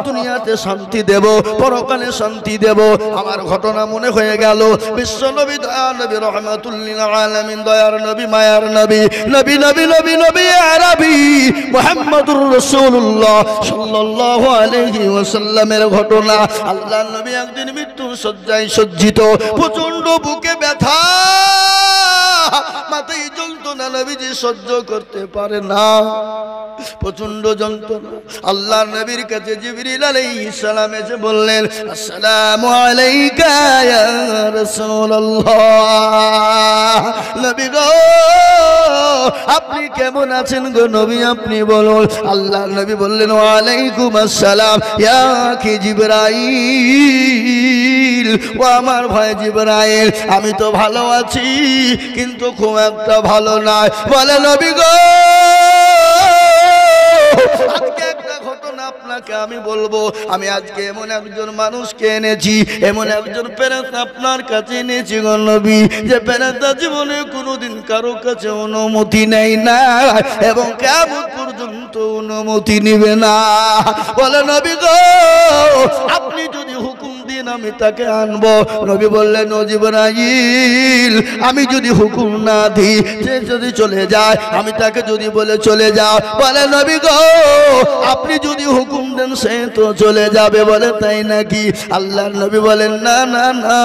দুনিয়াতে শান্তি দেব, পরকালে শান্তি দেব। আমার ঘটনা মনে হয়ে গেল বিশ্ব নবী দয়ার নবী রহমাতুল লিল আলামিন দয়ার নবী মায়ার নবী নবী নবী নবী নবী আরবি মুহাম্মদুর রাসূলুল্লাহ সাল্লাল্লাহু আলাইহি ওয়াসাল্লামের ঘটনা। আল্লাহর নবী একদিন মৃত্যুর শয্যায় সজ্জিত, প্রচন্ড বুকে ব্যথা, মাথায় যন্ত্রণা নবীজি সহ্য করতে পারে না, প্রচন্ড যন্ত্রণা। আল্লাহর নবীর কাছে জিবরিল আলাইহিস সালাম এসে বললেন, আসসালামু আলাইকা ইয়া রাসূলুল্লাহ। নবী গো আপনি কেমন আছেন গো নবী, আপনি বলুন। আল্লাহর নবী বললেন, ওয়া আলাইকুম আসসালাম ইয়া আখি জিবরাইল। ও আমার ভাই জিবরাইল, আমি তো ভালো আছি কিন্তু খুব একটা ভালো নয়। বলে নবী গো আজকে একটা ঘটনা আপনাকে আমি বলবো। আমি আজকে এমন একজন মানুষকে এনেছি, এমন একজন ফেরেশতা আপনার কাছে এনেছি গো নবী, যে ফেরেশতা জীবনে কোনোদিন কারো কাছে অনুমতি নেয় না এবং কিয়ামত পর্যন্ত অনুমতি নেবে না। বলে নবী গো আপনি যদি হুকুম দিন আমি তাকে আনবো। নবী বললেন, ও জিবরাইল আমি যদি হুকুম না দিই সে যদি চলে যায়, আমি তাকে যদি বলে চলে যাও। বলে নবী গো আপনি যদি হুকুম দেন সে তো চলে যাবে। বলে তাই নাকি? আল্লাহর নবী বলেন, না না না,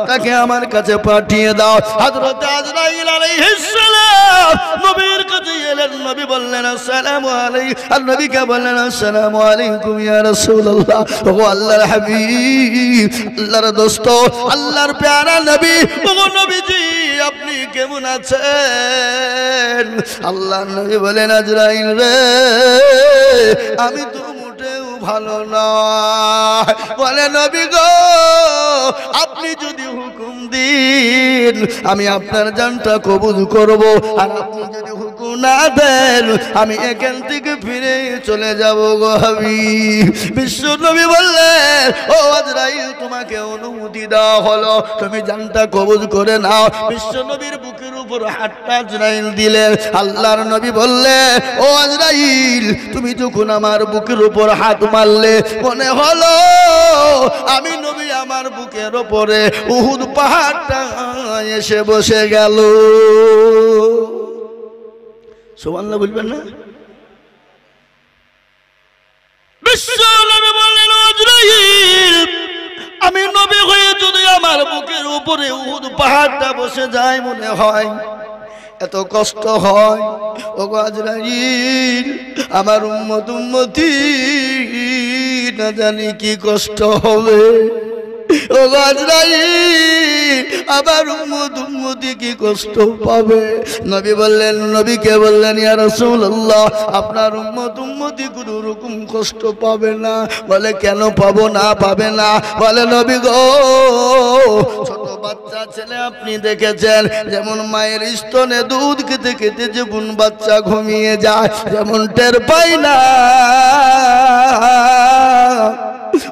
তাকে আমার কাছে পাঠিয়ে দাও। হযরত আজরাইল আলাইহিস সালাম নবীর কাছে এলেন। নবী বললেন, আসসালামু আলাইকুম। আর নবীকে বললেন, আসসালামু আলাইকুম ইয়া রাসূলুল্লাহ। ও আল্লাহর হাবিব, আল্লাহর দোস্ত, আল্লাহর প্যারা নবী, ও নবীজি আপনি কেমন আছেন? আল্লাহর নবী বলেন, আজরাইল রে আমি তো মোটেও ভালো নয়। বলে নবী গো আপনি যদি হুকুম দিন আমি আপনার জানটা কবুল করব, আর আপনি যদি হুকুম না দেন আমি এখান থেকে ফিরে চলে যাব গো হাবিব। বিশ্ব নবী বললেন, ও আজরাইল তোমাকে অনুমতি দেওয়া হলো, তুমি জানটা কবুল করে নাও। বিশ্ব নবীর বুকের উপর হাতটা আজরাইল দিলেন। আল্লাহর নবী বললেন, ও আজরাইল তুমি যখন আমার বুকের উপর হাত মারলে মনে হলো আমি নবী আমার বুকের উপরে উহুদ পাহাড়টা এসে বসে গেল। সুবহানাল্লাহ বলবেন না? বিশ্ব নবী বললেন, আজরাইল আমি নবী হয়ে যদি আমার বুকের উপরে উহুদ পাহাড়টা বসে যায় মনে হয় এত কষ্ট হয়। ও আজরাইল আমার উম্মতি না জানি কি কষ্ট হবে। ও আজরাইল আমার উম্মতি কি কষ্ট পাবে। নবী বললেন, নবীকে বললেন, ইয়া রাসূলুল্লাহ আপনার উম্মতি কোনো রকম কষ্ট পাবে না। বলে কেন পাবো না, পাবে না? বলে নবী গো ছোট বাচ্চা ছেলে আপনি দেখেছেন যেমন মায়ের স্তনে দুধ খেতে খেতে যেমন বাচ্চা ঘুমিয়ে যায়, যেমন টের পাই না,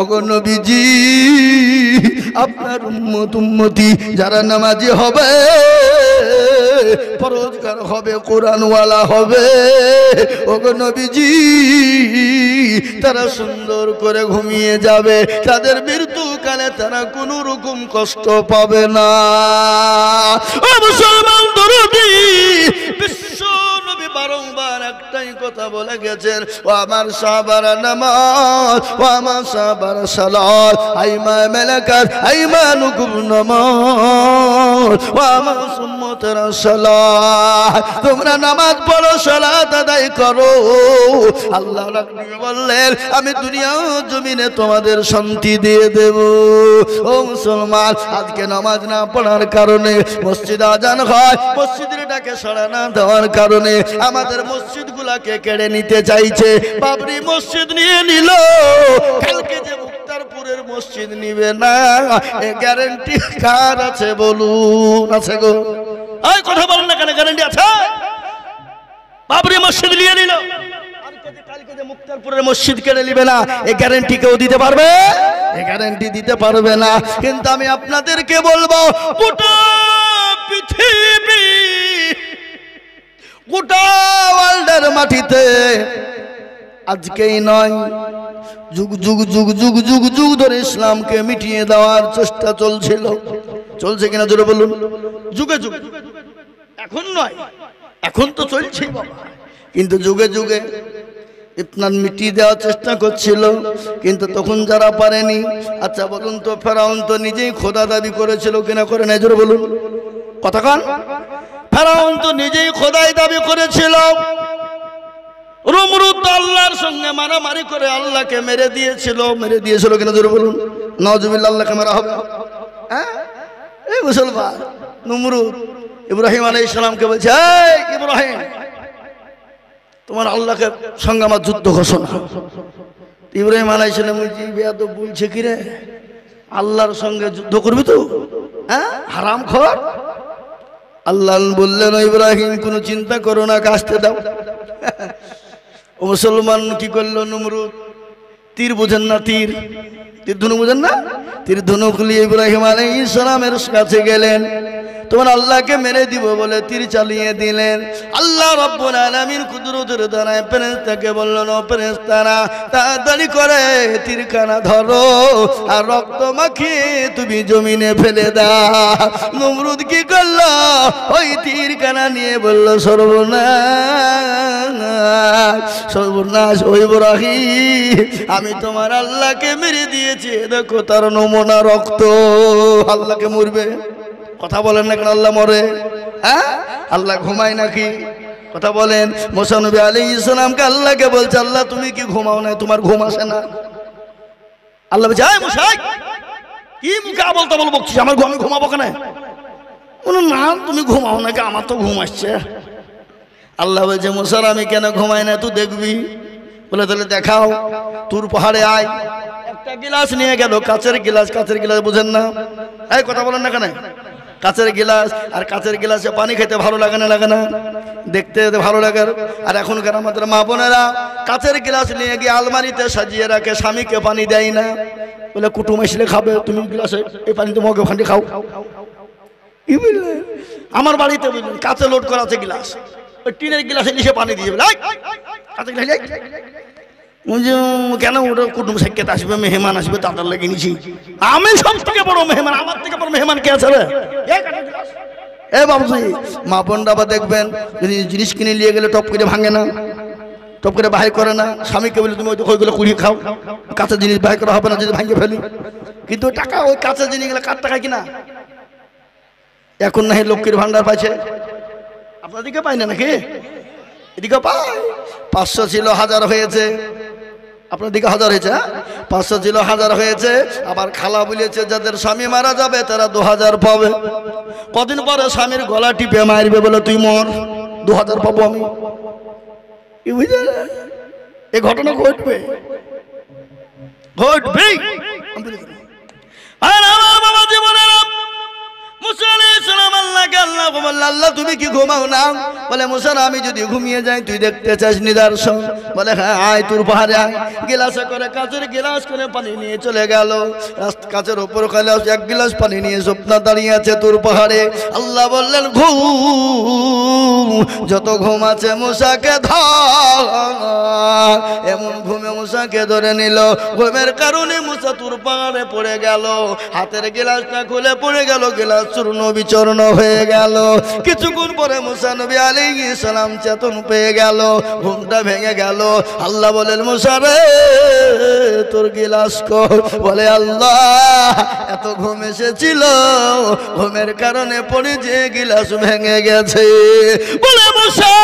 ওগো নবীজি আপনার উম্মতি যারা নামাজি হবে, পরহেজগার হবে, কোরআনওয়ালা হবে, ওগো নবীজি তারা সুন্দর করে ঘুমিয়ে যাবে, তাদের মৃত্যুকালে তারা কোনো রকম কষ্ট পাবে না। ও মুসলমান দরদি, বিশ্ব নবী বারংবার একটাই কথা বলে গেছেন, ও আমার সাহাবারা নামাজ, ও আমার সাহাবারা সালাত, আইমা মালাকাত আইমানুকুম নামাজ, ও আমার উম্মতেরা সালাত, তোমরা নামাজ পড়ো, সালাত আদায় করো। আল্লাহ রাব্বুল বললেন আমি দুনিয়া জমিনে তোমাদের শান্তি দিয়ে দেব। ও মুসলমান, আজকে নামাজ না পড়ার কারণে মসজিদ আজান হয়, মসজিদের ডাকে সাড়া না দেওয়ার কারণে আমাদের মসজিদগুলাকে কেড়ে নিতে চাইছে। বাবরি মসজিদ নিয়ে নিল, কালকে যে মুক্তারপুরের মসজিদ নিবে না, এ গ্যারান্টি কার আছে বলুন? আছে গো? এই কথা বলেন না কেন? গ্যারান্টি আছে? বাবরি মসজিদ নিয়ে নিল, কালকে যে মুক্তারপুরের মসজিদ কেড়ে নিবে না, এই গ্যারান্টি কেউ দিতে পারবে? এই গ্যারান্টি দিতে পারবে না। কিন্তু আমি আপনাদেরকে বলবো, গোটা পৃথিবী, গোটা ওয়ার্ল্ডের মাটিতে আজকেই নয়, যুগ যুগ যুগ যুগ যুগ যুগ ধরে ইসলামকে মিটিয়ে দেওয়ার চেষ্টা চলছিল। চলছে কিনা জোরে বলুন? যুগে যুগে, এখন নয়, এখন তো চলছেই বাবা, কিন্তু যুগে যুগে ইসলাম মিটিয়ে দেওয়ার চেষ্টা করছিল, কিন্তু তখন যারা পারেনি। আচ্ছা বলুন তো, ফেরাউন তো নিজেই খোদা দাবি করেছিল কিনা করে নাই? জোরে বলুন কথা কান। ফেরাউন তো নিজেই খোদাই দাবি করেছিল। নমরুদ আল্লাহর সঙ্গে মারামারি করে আল্লাহকে মেরে দিয়েছিল কিনা জোরে বলুন? নাউজুবিল্লাহ, আল্লাহকে মারা হবে? হ্যাঁ, এই মুসলমান নমরুদ ইব্রাহিম আলাইহিস সালামকে বলছে, এই ইব্রাহিম, তোমার আল্লাহকে সঙ্গে আমার যুদ্ধ ঘোষণা। ইব্রাহিম আলাইহিস সালাম বেয়াদব বলছে, কি রে, আল্লাহর সঙ্গে যুদ্ধ করবি তো? হ্যাঁ, হারামখোর। আল্লাহ বললেন, ইব্রাহিম কোনো চিন্তা করো না, কাজতে দাও। ও মুসলমান, কি করলো নমরুদ? তীর বোঝেন না? তীর ধনু বোঝেন না? তীর ধনু খুলিয়ে ইব্রাহিম আলাইহিস সালামের কাছে গেলেন, তোমার আল্লাহকে মেরে দিব বলে তীর চালিয়ে দিলেন। আল্লাহ রাব্বুল আলামিন কুদরতের দ্বারায় ফেরেশতাকে বললেন, ও ফেরেশতারা, তাড়াতাড়ি করে তীরখানা ধরো আর রক্ত মাখিয়ে তুমি জমিনে ফেলে দাও। নমরুদ কি করলো? ওই তীরখানা নিয়ে বলল, সর্বনাশ সর্বনাশ, ও ইব্রাহিম, আমি তোমার আল্লাহকে মেরে দিয়েছি, দেখো তার নমুনা রক্ত। আল্লাহকে মরবে? কথা বলেন না কেন? আল্লাহ মরে? হ্যাঁ, আল্লাহ ঘুমায় নাকি? কথা বলেন। মুসা নবী আলাইহিস সালামকে আল্লাহকে বলছে, আল্লাহ তুমি কি ঘুমাও না? তোমার ঘুম আসে না? আল্লাহ বলছে, এই মুসা, কি মুখে আবল তাবল বকছিস? আমার আমি ঘুমাবো কেন? বলো না, তুমি ঘুমাও নাকি? আমার তো ঘুম আসছে। আল্লাহ বলছে, মুসার আমি কেন ঘুমাই না তুই দেখবি। বলে তাহলে দেখাও। তুর পাহাড়ে আয়। একটা গিলাস নিয়ে গেল, কাচের গিলাস। কাচের গিলাস বুঝেন না? এই কথা বলেন না কেন? কাচের গিলাস, আর কাচের গিলাসে পানি খেতে ভালো লাগে না? লাগে না? দেখতে ভালো লাগে। আর এখনকার আমাদের মা বোনেরা কাচের গিলাস নিয়ে গিয়ে আলমারিতে সাজিয়ে রাখে, স্বামীকে পানি দেয় না। বলে কুটুম আসলে খাবে, তুমি গিলাসে এই পানি তো মগে ওখানে খাও। কি বললে? আমার বাড়িতে বুঝলেন কাচে লোড করা আছে গিলাস, ওই টিনের গিলাসে নিচে পানি দিয়ে কেন? ওটা কুটুম সাক্ষাৎ আসবে, মেহমান আসবে, তাদের লেগে নিছি। আমি সব থেকে বড় মেহমান, আমার থেকে বড় মেহমান কে আছে? এ বাবুজি, মা বোনরা আবার দেখবেন, যদি জিনিস কিনে নিয়ে গেলে টপ করে ভাঙে না, টপ করে বাহির করে না। স্বামীকে বলে তুমি ওইগুলো কুড়িয়ে খাও, কাঁচা জিনিস বাহির করা হবে না যদি ভাঙে ফেলি। কিন্তু টাকা, ওই কাঁচা জিনিসগুলো কার টাকা কিনা? এখন না লক্ষ্মীর ভান্ডার পাইছে, আপনার দিকে পাই না নাকি? এদিকে পায়। 500 ছিল 1000 হয়েছে, আপনার দিকে 1000 হয়েছে। 500 ছিল 1000 হয়েছে। আবার খালা বলেছে, যাদের স্বামী মারা যাবে তারা 2000 পাবে। কদিন পরে স্বামীর গলা টিপে মারবে, বলে তুই মর, 2000 পাবো আমি। কি বুঝলে? এই ঘটনা ঘটবে, ঘটবে। আর আমার বাবা জীবনের মুসা আলাইহিস সালাম আল্লাহকে আল্লাহ বলল, আল্লাহ তুমি কি ঘুমাও না? বলে, মুসা আমি যদি ঘুমিয়ে যাই তুই দেখতে চাস নিদর্শন? বলে, হ্যাঁ আয়, তোর পাহাড়ে আয়। গিলাসে করে, কাচের গিলাস করে পানি নিয়ে চলে গেল। কাচের উপর গিলাস, এক গিলাস পানি নিয়ে স্বপ্না দাঁড়িয়ে আছে তোর পাহাড়ে। আল্লাহ বললেন, ঘুম, যত ঘুম আছে মুসাকে ধর। এমন ঘুমে মুসাকে ধরে নিল। ঘুমের কারণে মুসা তোর পাহাড়ে পড়ে গেল। হাতের গিলাসটা খুলে পড়ে গেল, গিলাস চূর্ণ বিচূর্ণ হয়ে গেল। কিছুক্ষণ পরে মুসা নবী আলাইহিস সালাম চেতন পেয়ে গেল, ঘুমটা ভেঙে গেল। আল্লাহ বলেন, মুসা রে তোর গিলাস কই? বলে, আল্লাহ এত ঘুম এসেছিল, ঘুমের কারণে পড়ে যে গিলাস ভেঙে গেছে। বলে, মুসা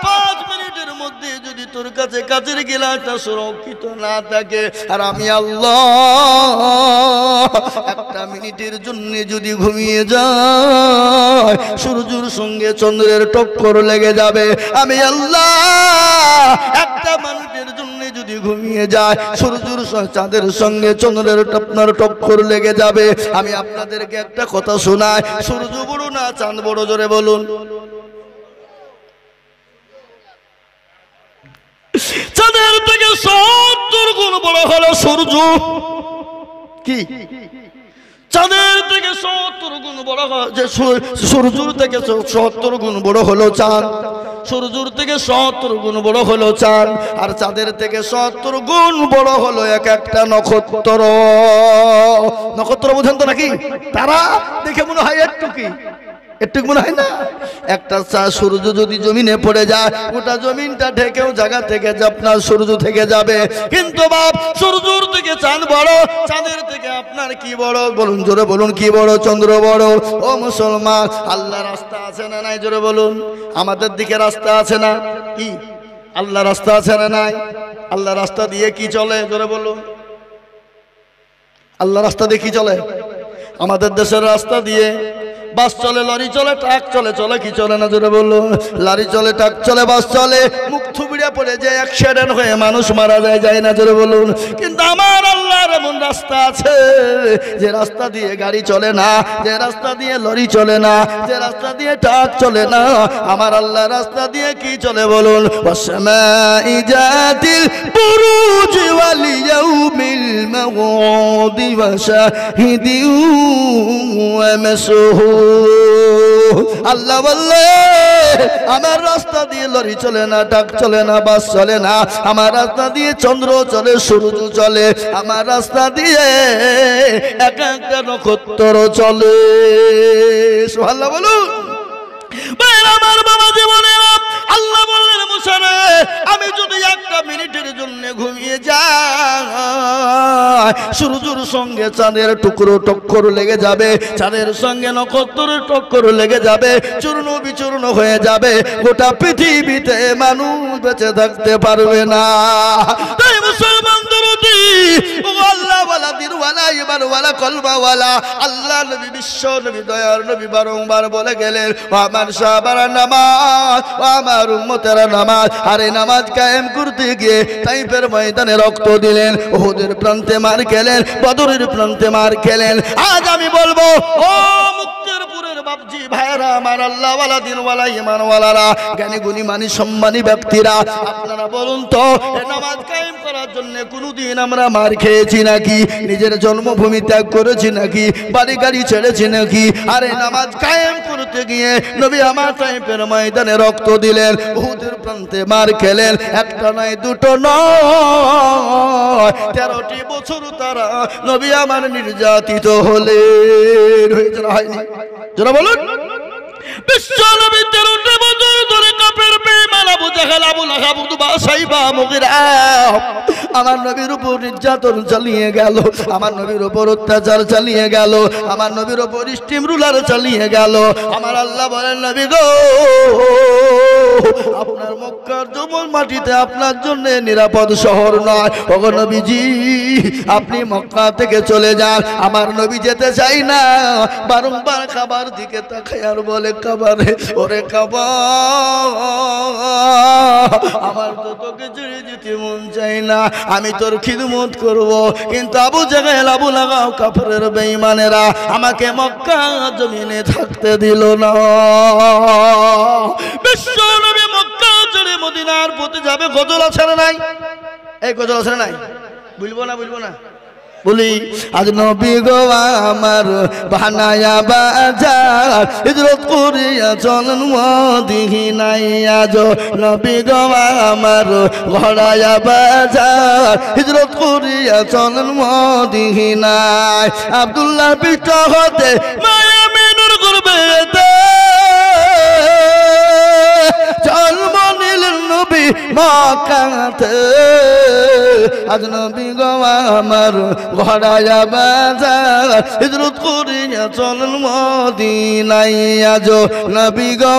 5 মিনিটের মধ্যে যদি তোর কাছে কাচের গিলাসটা সুরক্ষিত না থাকে, আর আমি আল্লাহ 1 মিনিটের জন্য যদি ঘুমিয়ে যায়, সূর্যের সঙ্গে চন্দ্রের টক্কর লেগে যাবে। আমি আল্লাহ 1 মিনিটের জন্য যদি ঘুমিয়ে যায়, সূর্যের চাঁদের সঙ্গে চন্দ্রের টক্কর লেগে যাবে। আমি আপনাদেরকে একটা কথা শোনাই, সূর্য বড় না চাঁদ বড়? জোরে বলুন। চাঁদের থেকে 70 গুণ বড় হলো সূর্য। কি? চাঁদের থেকে 70 গুণ বড় যে সূর্যের থেকে 70 গুণ বড় হলো চাঁদ, সূর্যের থেকে 70 গুণ বড় হলো চাঁদ, আর চাঁদের থেকে 70 গুণ বড় হলো এক একটা নক্ষত্র। নক্ষত্র বোঝেন তো নাকি? তারা দেখে মনে হয় একটু কি একটু মনে হয় না? একটা সূর্য যদি জমিনে পড়ে যায় গোটা জমিনটা ঢেকেও জায়গা থেকে আপনার সূর্য থেকে যাবে। কিন্তু বাপ সূর্যের থেকে চাঁদ বড়, চাঁদের থেকে আপনার কি বড় বলুন, জোরে বলুন কি বড়? চন্দ্র বড়। ও মুসলমান, আল্লাহ রাস্তা আছে না নাই? জোরে বলুন। আমাদের দিকে রাস্তা আছে না? কি আল্লাহ রাস্তা আছে না নাই? আল্লাহ রাস্তা দিয়ে কি চলে? জোরে বলুন। আল্লাহ রাস্তা দিয়ে কি চলে? আমাদের দেশের রাস্তা দিয়ে বাস চলে, লরি চলে, ট্রাক চলে, চলে কি চলে না? জোরে বলুন। লরি চলে, ট্রাক চলে, বাস চলে, মুখ থুবড়ে পড়ে যায়, অ্যাক্সিডেন্ট হয়ে মানুষ মারা যায়, যায় না? জোরে বলুন। কিন্তু আমার আল্লাহর এমন রাস্তা আছে যে রাস্তা দিয়ে গাড়ি চলে না, যে রাস্তা দিয়ে লরি চলে না, যে রাস্তা দিয়ে ট্রাক চলে না। আমার আল্লাহ রাস্তা দিয়ে কি চলে বলুন? ওয়াসমাই জাতিল বুরুজ ওয়াল ইয়াউমিল মাউদি ওয়া শাহিদি ওয়া মাসহুদ। আল্লাহ বললে আমার রাস্তা দিয়ে লরি চলে না, ট্রাক চলে না, বাস চলে না। আমার রাস্তা দিয়ে চন্দ্র চলে, সূর্য চলে। আমার রাস্তা দিয়ে এক একটা নক্ষত্র চলে। সুবহানাল্লাহ বলুন। আমার বাবা জীবনেরা আল্লাহ বললেন মুসা রে, আমি যদি একটা মিনিটের জন্য ঘুমিয়ে যাই সূর্যের সঙ্গে চাঁদের টুকরো টক্কর লেগে যাবে, চাঁদের সঙ্গে নক্ষত্রের টক্কর লেগে যাবে, চূর্ণ বিচূর্ণ হয়ে যাবে, গোটা পৃথিবীতে মানুষ বেঁচে থাকতে পারবে না। তাই মুসলমান দরদি ও আল্লাহ ওয়ালা দিন ওয়ালা ইমান ওয়ালা কলবা ওয়ালা আল্লাহ নবী বিশ্ব নবী দয়ার নবী বারংবার বলে গেলেন আমার সাহাবারা নামাজ, আমার উম্মতেরা নামাজ। আর এই নামাজ কায়েম করতে গিয়ে তাইফের ময়দানে রক্ত দিলেন, উহুদের প্রান্তে মার খেলেন, বদরের প্রান্তে মার খেলেন। আজ আমি বলবো ও মুক্তেরপুরের বাপজি ভাইরা, আমার আল্লাহ ওয়ালা দিন ওয়ালা ইমান ওয়ালারা, জ্ঞানী গুণী মানি সম্মানী ব্যক্তিরা, আপনারা বলুন তো এই নামাজ কায়েম করার জন্য কোনদিন আমরা মার খেয়েছি নাকি? নিজের জন্মভূমি ত্যাগ করেছি নাকি? বাড়ি গাড়ি ছেড়েছি নাকি? আর এই নামাজ কায়েম করতে গিয়ে নবী আমার তাইফের ময়দানে রক্ত দিলেন, উহুদের প্রান্তে মার খেলেন। একটা নয়, দুটো নয়, 13টি বছর তারা নবী আমার নির্যাতিত হলেন। হয়েছে না হয়নি? যারা বলুন বিশ্ব নবী 13টি বছর ধরে কাফের বেঈমান আবু জাহেল, আবু লাহাব, উতবা, সাইবা, মুগিরা আমার নবীর উপর নির্যাতন চালিয়ে গেল, আমার নবীর উপর অত্যাচার চালিয়ে গেল, আমার নবীর উপর স্টিম রুলার চালিয়ে গেল। আমার আল্লাহ বলেন নবী গো, আপনার মক্কার জমল মাটিতে আপনার জন্য নিরাপদ শহর নয়। ওগো নবীজি, আপনি মক্কা থেকে চলে যান। আমার নবী যেতে চাই না, বারংবার খাবার দিকে তাকায় আর বলে খাবারে, ওরে খাবার, আমার তো তোকে ছেড়ে যেতে মন চাই না, আমি তোর খিদমত করব। কিন্তু আবু জাহেল, আবু লাহাব, কাফেরের বেঈমানেরা আমাকে মক্কা জমিনে থাকতে দিল না। বিশ্ব নবী মক্কা ছেড়ে মদিনার পথে যাবে। গজল আছে না নাই? এই গজল আছে না নাই? বলবো না, বলবো না, বলি আজ নবী গো আমার বানায়া বাজার, হিজরত করিয়া চলেন মদিনায়। আজ নবী গো আমার ঘোড়ায়া বাজার, হিজরত করিয়া চলেন মদিনায়। আব্দুল্লাহ পিঠ হতে মায়া মিনুর করবেতে জন্ম নিলেন নবী মক্কাতে। আজ নবী গো আমার ঘোড়ায়া বাজার, হিজরত করিয়া চলেন মদিনায়। আজ নবী গো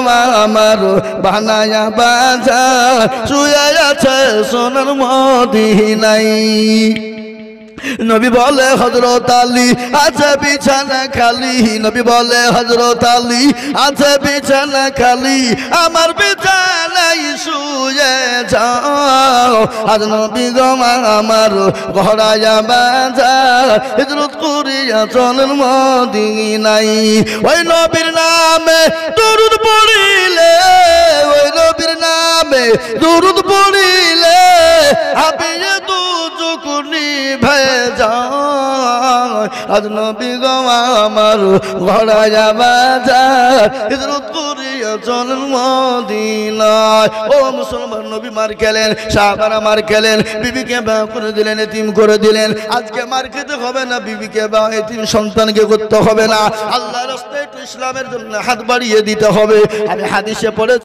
আমার বানায়া বাজার, শুয়ে আছে সোনার মদিনায়। নবী বলে হযরত আলী আছে বিছানা খালি, নবী বলে হযরত আলী আছে বিছানা খালি, আমার বিছানায় শুয়ে যাও। আজ নবী গো আমার ঘোড়ায়া বাজার, হিজরত করিয়া চলেন মদিনায়। ওই নবীর নামে দরুদ পড়িলে, ওই নবীর নামে দরুদ পড়িলে হাবিয়ে দু চকুনি ভয়ে যায়। আজ নবী গো আমার ঘোড়া যাবা যায় হিজরত করিয়া চলেন মদিনায়। ও মুসলমান, নবী মার খেলেন, সাহাবারা মার খেলেন, বিবিকে বিয়ে করে দিলেন, এতিম করে দিলেন। আজকে মার খেতে হবে না, বিবিকে বা এতিম সন্তানকে করতে হবে না। আল্লাহর রাস্তায় একটু ইসলামের জন্য হাত বাড়িয়ে দিতে হবে। আমি হাদিসে পড়ে